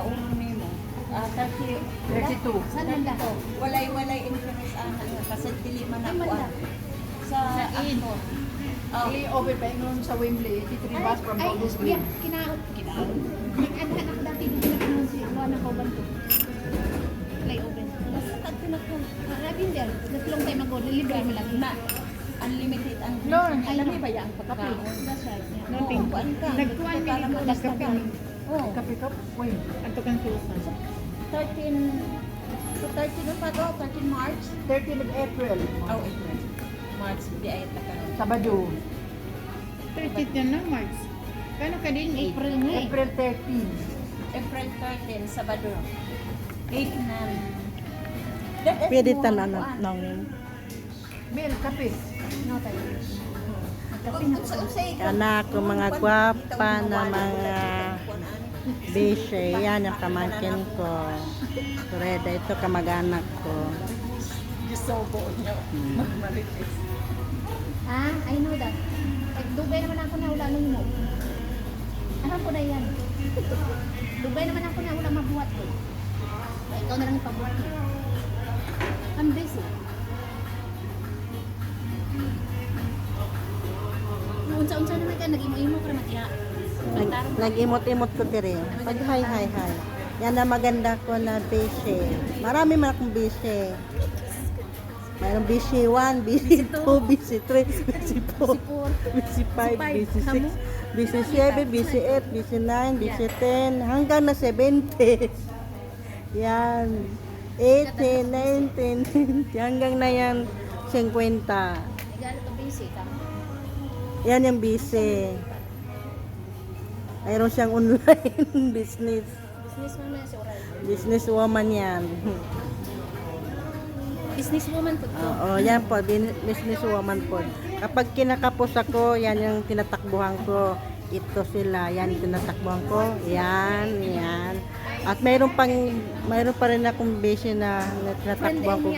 kauno nimo. 32. Saan banda? Walay interest ana nga kasi dili man ako sa Ino. Oh. Over pa yung sa Wembley, 83 bus from August Green. Kinaot. Nag-adhan ako dati dito na kanong si Juan na Kauban to. Lay open. Basta kad pinakon. Rabin there. Not long time ago, libre mo lang. Na unlimited ang No, alam mo ba yan pagkape? That's right. Yeah. Nothing. Kuan ka. Nagkuhan mi Para dito, magdastagan. Oh. Kape ka? Wait. Ato kang susan. 13 so 13 pa to, 13 March. 13 of April. Oh, April. March di ay ta karon. Sabado. 30 yan na, March. Kano ka din? April nga eh. April 13. April 13 Sabado. 8 na. Pwede tanan nang Mel, kape. No, tayo. anak ko mga gwapa na mga bishe. Yan ang pamangkin ko. Reda, ito kamag-anak ko. Gisobo niya. Magmarites. Ah, I know that. Dugay naman ako na wala nung mo. Alam ko na yan. Dugay naman ako na wala mabuhat ko. Ikaw na lang ipabuhat ko. I'm busy. Unsa-unsa naman ka, nag-imo-imo ka naman diha. Nag-imot-imot ko dire. Pag hi. Yan na maganda ko na bishe. Marami man akong bishe. Mayroong bishe 1, bishe 2, bishe 3, bishe 4, bishe 5, bishe 6, bishe 7, bishe 8, bishe 9, bishe 10, hanggang na 70. Yan. 18, 19, 20, hanggang na yan 50. Galo to busy ka. Yan yung busy. Mayroon siyang online business. Business man na si Oral. Business woman yan. Business woman po to. Oo, yan po, business woman po. Kapag kinakapos ako, yan yung tinatakbuhan ko. Ito sila, yan yung tinatakbuhan ko. Yan. At mayroon pa rin akong busy na tinatakbuhan ko.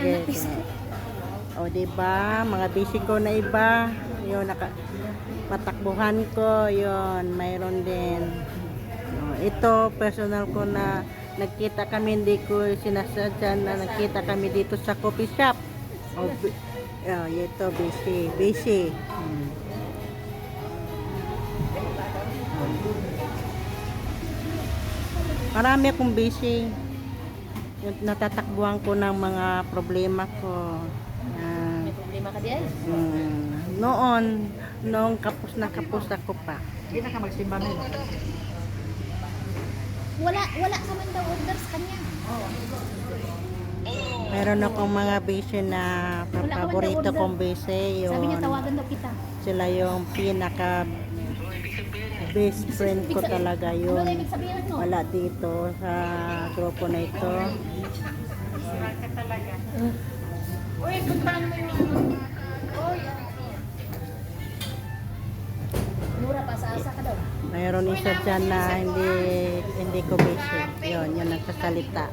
O, diba? Mga busy ko na iba. Yun, matakbuhan ko. Yun, mayroon din. O, ito, personal ko na nagkita kami, hindi ko sinasadya na nagkita kami dito sa coffee shop. O, ito, busy. Marami akong busy. Yung natatakbuhan ko ng mga problema ko. May problema ka di ay? Noong kapos ako pa. Hindi na ka magsimba, Mel. Wala ka man daw orders kanya. Meron akong mga busy na paborito kong busy. Sabi niya Yun. tawagan daw kita. Sila yung pinaka best friend ko talaga Ano yun. na ibig sabihin mo? Wala dito sa grupo na ito. Uy, puntahan mo yung... Uy, Nura, paasa ka daw. Mayroon isa dyan na hindi ko busy. Yun nagsasalita.